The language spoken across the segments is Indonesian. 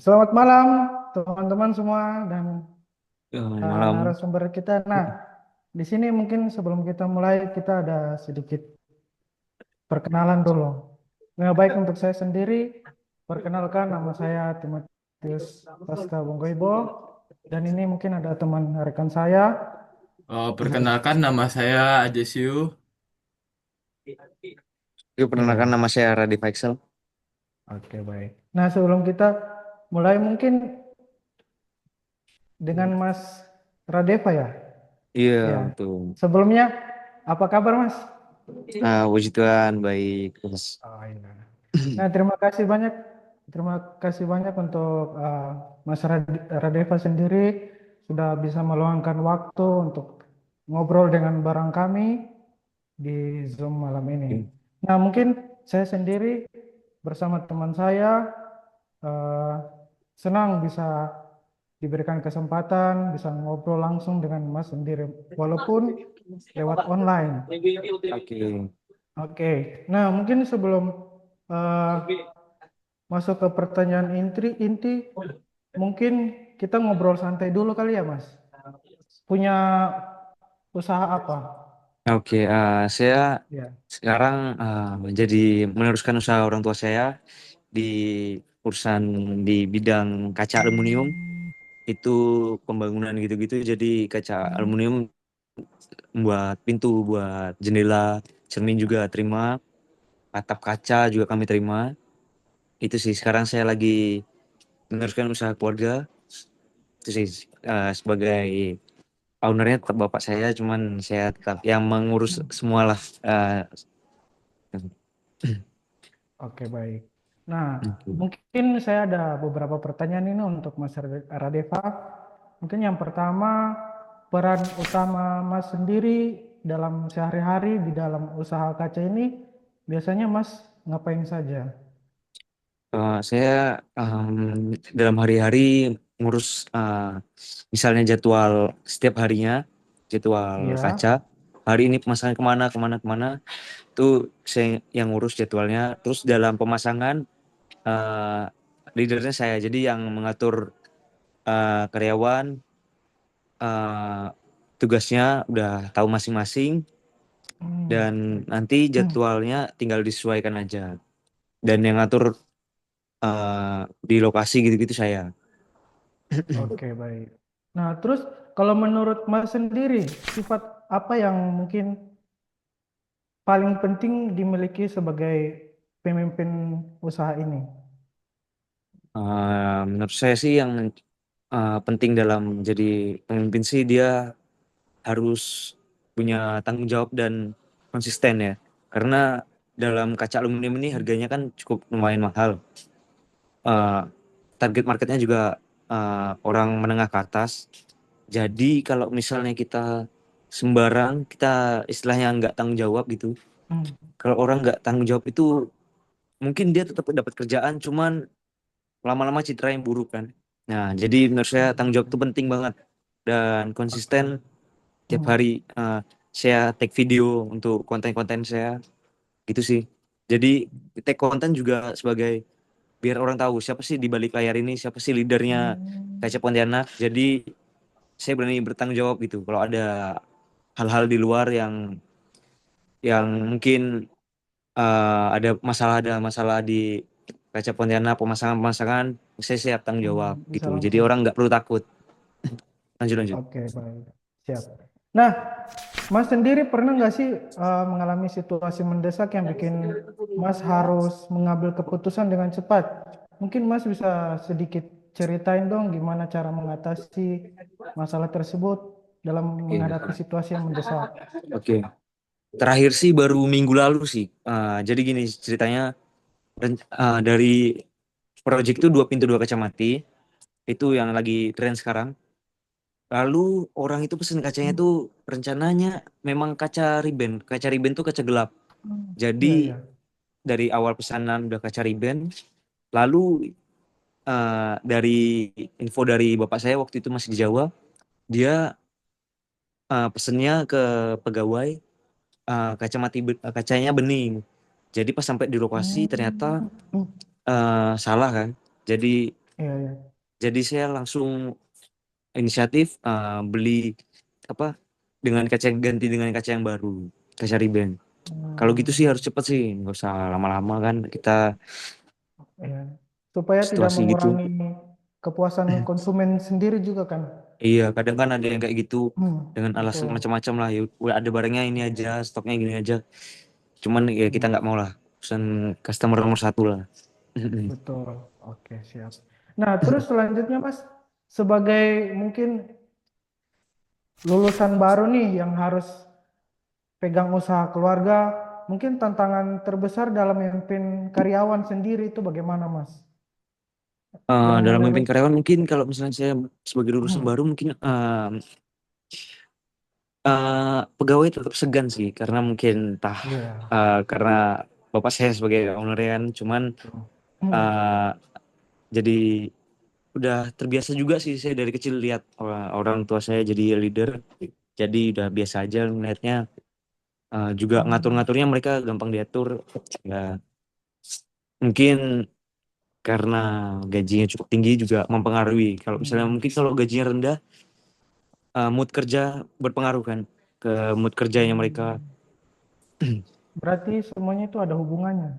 Selamat malam teman-teman semua dan Malam. narasumber kita. Nah, di sini mungkin sebelum kita mulai kita ada sedikit perkenalan dulu. Nah, baik untuk saya sendiri, perkenalkan nama saya Timotius Pasca Bonggoibo dan ini mungkin ada teman rekan saya. Perkenalkan nama saya Ajesiu. Ya, Perkenalkan nama saya Radhi Faisal. oke baik. Nah, sebelum kita mulai mungkin dengan Mas Radeva ya. Iya, Ya. betul. Sebelumnya apa kabar Mas? Puji Tuhan, baik. Mas. Oh, iya. Nah, terima kasih banyak untuk Mas Radeva sendiri sudah bisa meluangkan waktu untuk ngobrol dengan barang kami di Zoom malam ini. Nah, mungkin saya sendiri bersama teman saya eh, senang bisa diberikan kesempatan bisa ngobrol langsung dengan Mas sendiri walaupun lewat online. Oke. Oke. Nah, mungkin sebelum eh, masuk ke pertanyaan inti, mungkin kita ngobrol santai dulu kali ya, Mas. Punya usaha apa? Oke, saya Ya. sekarang menjadi meneruskan usaha orang tua saya di urusan di bidang kaca aluminium. Itu pembangunan gitu-gitu, jadi kaca aluminium buat pintu, buat jendela, cermin juga terima, atap kaca juga kami terima. Itu sih sekarang saya lagi meneruskan usaha keluarga. Itu sih sebagai ownernya tetap bapak saya, cuman saya tetap yang mengurus semualah. Oke, baik. Nah, mungkin saya ada beberapa pertanyaan ini untuk Mas Radeva. Mungkin yang pertama, peran utama Mas sendiri dalam sehari-hari di dalam usaha kaca ini, biasanya Mas ngapain saja? Saya dalam hari-hari ngurus misalnya jadwal setiap harinya, jadwal Iya. kaca. Hari ini pemasangan kemana, kemana, kemana. Itu saya yang ngurus jadwalnya. Terus dalam pemasangan, eh, leadernya saya. Jadi yang mengatur karyawan, eh, tugasnya udah tahu masing-masing. Hmm, Dan baik. nanti jadwalnya tinggal disesuaikan aja. Dan yang ngatur di lokasi gitu-gitu saya. Oke, baik. Nah, terus kalau menurut Mas sendiri, sifat apa yang mungkin paling penting dimiliki sebagai pemimpin usaha ini? Menurut saya sih yang penting dalam jadi pemimpin sih dia harus punya tanggung jawab dan konsisten ya. Karena dalam kaca aluminium ini harganya kan cukup lumayan mahal. Eh, Target marketnya juga orang menengah ke atas. Jadi kalau misalnya kita sembarang, kita istilahnya nggak tanggung jawab gitu. Hmm, Kalau orang nggak tanggung jawab itu mungkin dia tetap dapat kerjaan, cuman lama-lama citra yang buruk kan. Nah, jadi menurut saya tanggung jawab itu penting banget dan konsisten oke. tiap Hmm, hari saya take video untuk konten-konten saya gitu sih. Jadi take konten juga sebagai biar orang tahu siapa sih di balik layar ini, siapa sih leadernya hmm, Kaca Pontianak. Jadi saya berani bertanggung jawab gitu. Kalau ada hal-hal di luar yang mungkin ada masalah di Kaca Pontianak pemasangan-pemasangan, saya siap tanggung jawab bisa gitu. Jadi langsung. orang nggak perlu takut. Lanjut lanjut. Oke, baik. Siap. Nah, Mas sendiri pernah nggak sih mengalami situasi mendesak yang bikin Mas harus mengambil keputusan dengan cepat? Mungkin Mas bisa sedikit ceritain dong gimana cara mengatasi masalah tersebut dalam Oke. menghadapi situasi yang mendesak. Oke. Terakhir sih baru minggu lalu sih. Jadi gini ceritanya dari project itu dua pintu dua kaca mati itu yang lagi tren sekarang. Lalu orang itu pesen kacanya Hmm, tuh rencananya memang kaca riben. Kaca riben tuh kaca gelap. Jadi iya, iya. dari awal pesanan udah kaca riben. Lalu dari info dari bapak saya waktu itu masih di Jawa, dia pesennya ke pegawai kacanya bening. Jadi pas sampai di lokasi ternyata Hmm, salah kan. Jadi Iya, iya. Jadi saya langsung inisiatif beli apa dengan kaca yang ganti dengan kaca yang baru, kaca Ray-Ban. Kalau gitu sih harus Hmm, cepet sih, nggak usah lama-lama kan kita iya. Supaya tidak situasi gitu. mengurangi kepuasan konsumen sendiri juga kan. Iya, kadang kan ada yang kayak gitu dengan alasan Betul, macam-macam lah. Ya, udah ada barangnya ini aja, stoknya gini aja. Cuman ya kita nggak mau lah, pesan customer nomor satu lah. betul. Oke, siap. Nah, terus selanjutnya Mas, sebagai mungkin lulusan baru nih yang harus pegang usaha keluarga, mungkin tantangan terbesar dalam memimpin karyawan sendiri itu bagaimana Mas? Yang Dalam memimpin menurut, karyawan mungkin kalau misalnya saya sebagai lulusan baru mungkin pegawai tetap segan sih karena mungkin entah iya, karena bapak saya sebagai owner kan cuman Hmm, uh, jadi udah terbiasa juga sih saya dari kecil lihat orang tua saya jadi leader jadi udah biasa aja melihatnya juga hmm, ngatur-ngaturnya mereka gampang diatur ya mungkin karena gajinya cukup tinggi juga mempengaruhi kalau misalnya hmm, mungkin kalau gajinya rendah mood kerja berpengaruh kan ke mood kerjanya mereka. hmm. Berarti semuanya itu ada hubungannya.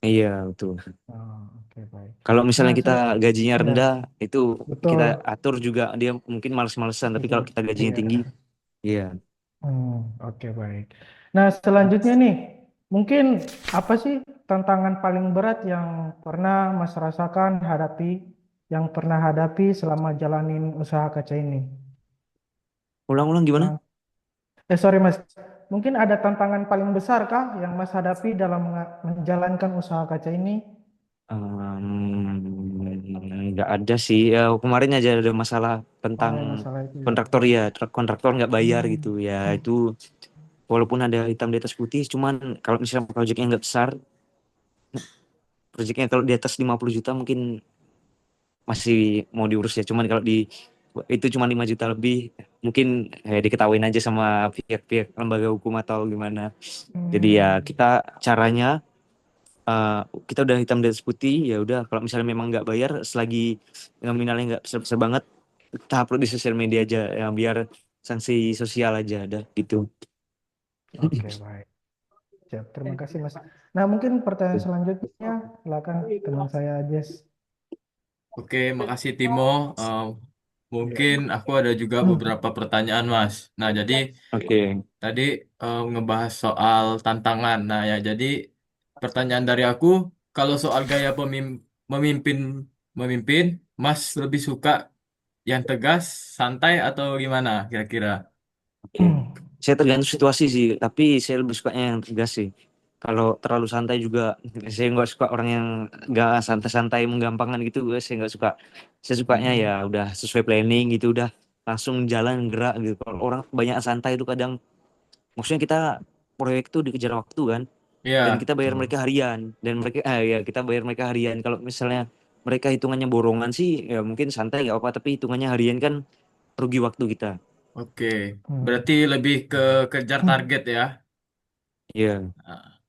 Iya betul. Oh, oke, baik. Kalau Nah, misalnya kita gajinya ya, rendah, itu kita betul. atur juga dia mungkin males-malesan. Tapi kalau kita gajinya tinggi, Iya. iya. Oke, baik. Nah, selanjutnya nih, mungkin apa sih tantangan paling berat yang pernah Mas rasakan hadapi, yang pernah hadapi selama jalanin usaha kaca ini? Ulang-ulang gimana? Yang, sorry Mas, mungkin ada tantangan paling besar kah yang Mas hadapi dalam menjalankan usaha kaca ini? Nggak ada sih. Ya, kemarin aja ada masalah Oh, tentang ya masalah itu ya. kontraktor ya, kontraktor nggak bayar gitu. Hmm. Ya itu walaupun ada hitam di atas putih, cuman kalau misalnya proyeknya nggak besar, proyeknya kalau di atas 50 juta mungkin masih mau diurus ya. Cuman kalau di itu cuma 5 juta lebih, mungkin diketawain aja sama pihak-pihak lembaga hukum atau gimana. Jadi ya Hmm. kita caranya eh, kita udah hitam di atas putih ya udah kalau misalnya memang nggak bayar selagi nominalnya nggak besar banget kita upload di sosial media aja ya biar sanksi sosial aja ada gitu. Oke, baik. Siap, terima kasih Mas. Nah, mungkin pertanyaan selanjutnya, silakan teman saya Jess. Oke, makasih Timo. Eh, mungkin Iya. aku ada juga beberapa pertanyaan, Mas. Nah, jadi Oke. tadi ngebahas soal tantangan. Nah, ya, jadi pertanyaan dari aku, kalau soal gaya memimpin, memimpin, Mas lebih suka yang tegas, santai, atau gimana kira-kira? Oke. Saya tergantung situasi sih, tapi saya lebih sukanya yang tegas sih. Kalau terlalu santai juga, saya nggak suka orang yang nggak santai-santai, menggampangkan gitu. Saya nggak suka. Saya sukanya ya udah sesuai planning gitu, udah langsung jalan gerak gitu. Kalau orang banyak santai itu kadang, maksudnya kita proyek tuh dikejar waktu kan, dan Iya, kita bayar betul. mereka harian, dan mereka ya kita bayar mereka harian. Kalau misalnya mereka hitungannya borongan sih, ya mungkin santai nggak apa, tapi hitungannya harian kan rugi waktu kita. Oke, Hmm. berarti lebih ke kejar target ya. Iya. Nah,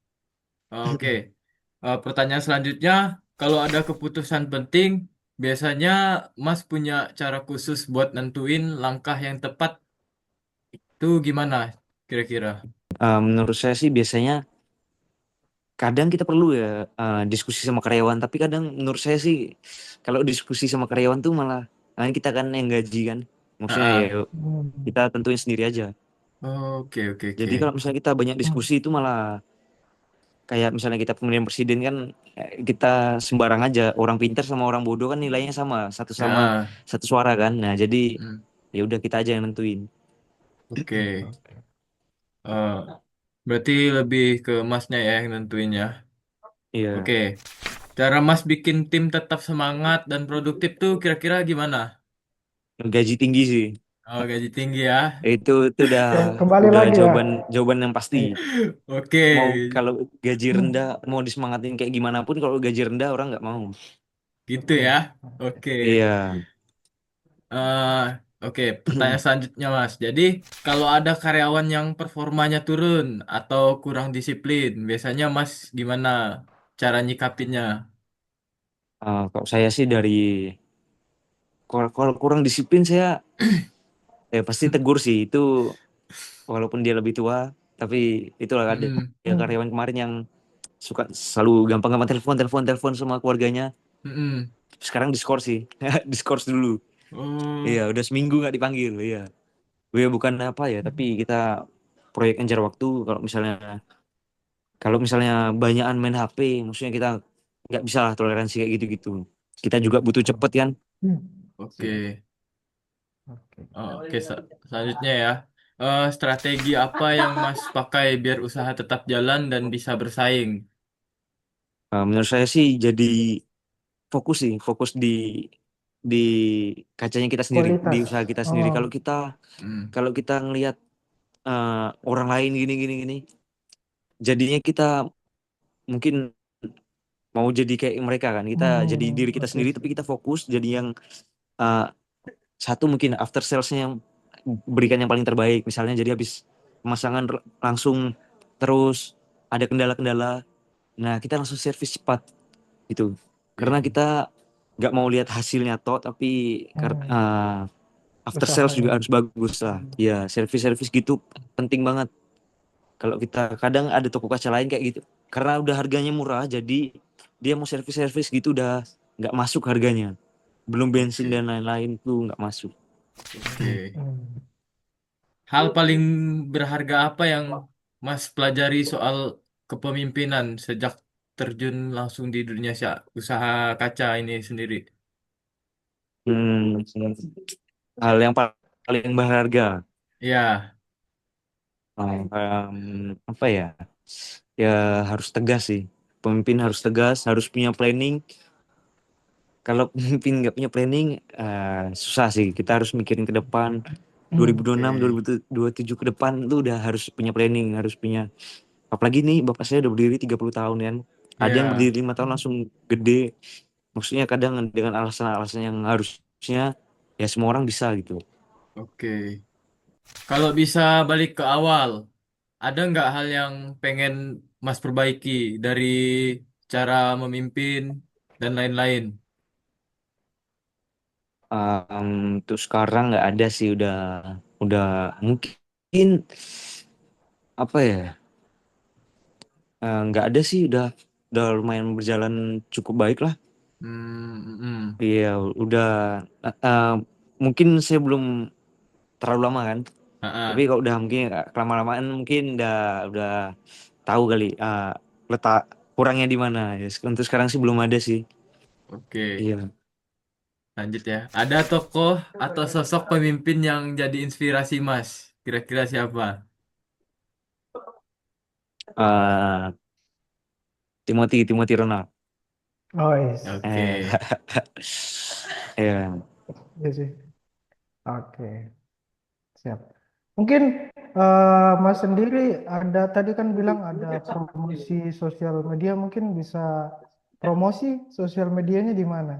oke. Pertanyaan selanjutnya, kalau ada keputusan penting, biasanya Mas punya cara khusus buat nentuin langkah yang tepat itu gimana kira-kira? Menurut saya sih biasanya kadang kita perlu ya diskusi sama karyawan, tapi kadang menurut saya sih kalau diskusi sama karyawan tuh malah kita kan yang gaji kan, maksudnya ya Ah, kita Hmm. tentuin sendiri aja. oke, oke, oke. Jadi kalau misalnya kita banyak diskusi itu malah kayak misalnya kita pemilihan presiden kan kita sembarang aja orang pintar sama orang bodoh kan nilainya sama Ah, satu suara kan. Nah jadi hmm, ya udah kita aja yang nentuin. oke. Oke. Eh, berarti lebih ke Masnya ya yang nentuin ya. Iya, Oke. Cara Mas bikin tim tetap semangat dan produktif tuh kira-kira gimana? gaji tinggi sih. Oh, gaji tinggi ya. Itu udah Kembali udah lagi ya. jawaban yang pasti. Oke. Mau kalau gaji rendah mau disemangatin kayak gimana pun kalau gaji rendah orang nggak mau. Gitu Betul. ya. Oke. Iya. Eh, oke, pertanyaan selanjutnya Mas. Jadi, kalau ada karyawan yang performanya turun atau kurang disiplin, biasanya Mas gimana cara nyikapinnya? Kalau saya sih kalau kurang disiplin saya pasti tegur sih itu, walaupun dia lebih tua, tapi itulah ada Mm-mm, ya Hmm. karyawan kemarin yang suka selalu gampang-gampang telepon telepon telepon sama keluarganya. mm-mm. Sekarang diskors sih, diskors dulu. Iya, Oh, udah seminggu nggak dipanggil. Iya, gue bukan apa ya, tapi kita proyek ngejar waktu. Kalau misalnya banyakan main HP, maksudnya kita nggak bisa lah toleransi kayak gitu-gitu. Kita juga butuh cepet kan. Hmm. oke. Oke. Oh, oke, selanjutnya ya. Strategi apa yang Mas pakai biar usaha tetap jalan dan bisa bersaing? Menurut saya sih jadi fokus sih, fokus di kacanya kita sendiri, di Kualitas. usaha kita sendiri. Kalau Oh. kita Hmm, kalau kita ngelihat orang lain gini gini gini, jadinya kita mungkin mau jadi kayak mereka kan. Kita jadi diri kita Oke. sendiri, tapi kita fokus jadi yang eh, satu mungkin after salesnya yang berikan yang paling terbaik. Misalnya jadi habis pemasangan langsung, terus ada kendala-kendala, nah kita langsung servis cepat gitu. Karena oke, kita nggak mau lihat hasilnya toh, tapi Hmm. after sales juga Usahanya. harus bagus lah. Ya, servis-servis gitu penting banget. Kalau kita kadang ada toko kaca lain kayak gitu, karena udah harganya murah, jadi dia mau servis-servis gitu udah nggak masuk harganya. Belum bensin oke, dan lain-lain tuh nggak masuk. oke. Hmm. Hal paling berharga apa yang Mas pelajari soal kepemimpinan sejak terjun langsung di dunia usaha kaca ini sendiri? Hmm, hal yang paling berharga, Ya, apa ya? Ya harus tegas sih. Pemimpin harus tegas, harus punya planning. Kalau pemimpin nggak punya planning, susah sih. Kita harus mikirin ke depan. Hmm. 2026, oke. 2027 ke depan itu udah harus punya planning, harus punya. Apalagi nih, bapak saya udah berdiri 30 tahun kan. Ada yang Ya, berdiri 5 tahun langsung gede. Maksudnya kadang dengan alasan-alasan yang harusnya ya semua orang bisa gitu. oke. Kalau bisa balik ke awal, ada nggak hal yang pengen Mas perbaiki dari cara memimpin dan lain-lain? Untuk sekarang nggak ada sih, udah mungkin apa ya, nggak ada sih, udah lumayan berjalan cukup baik lah. Iya, udah eh, eh, mungkin saya belum terlalu lama kan, tapi Ah, kalau udah mungkin lama-lamaan mungkin udah tahu kali letak kurangnya di mana. Ya, untuk sekarang sih belum ada sih. oke. Iya. Lanjut ya. Ada tokoh atau sosok pemimpin yang jadi inspirasi Mas? Kira-kira siapa? eh Timothy Ronald. Oh, yes. Eh, Oke. ya. Iya sih. Oke. Siap. Mungkin Mas sendiri ada tadi kan bilang ada promosi sosial media, mungkin bisa promosi sosial medianya di mana?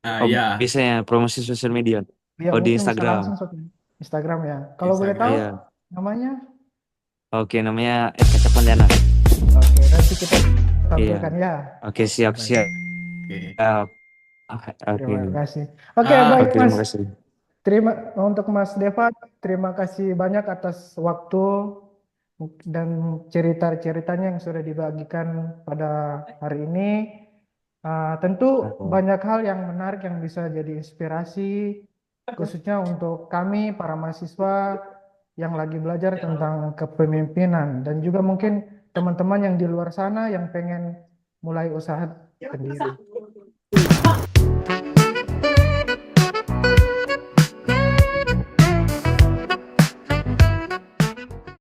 Ah Oh, ya, biasanya promosi sosial media. Ya Oh, di mungkin bisa Instagram. langsung Instagram ya. Kalau boleh tahu Instagram. Iya. namanya? Oke, namanya Kaca Pontianak. Oke, nanti kita tampilkan Iya. ya. Oke, siap, Baik, siap. Oke. Oke. terima kasih. Oke, Ah, baik Oke, Mas. terima kasih. Terima untuk Mas Deva, terima kasih banyak atas waktu dan cerita-ceritanya yang sudah dibagikan pada hari ini. Tentu Oke. banyak hal yang menarik yang bisa jadi inspirasi, khususnya untuk kami para mahasiswa yang lagi belajar tentang kepemimpinan dan juga mungkin teman-teman yang di luar sana yang pengen mulai usaha sendiri.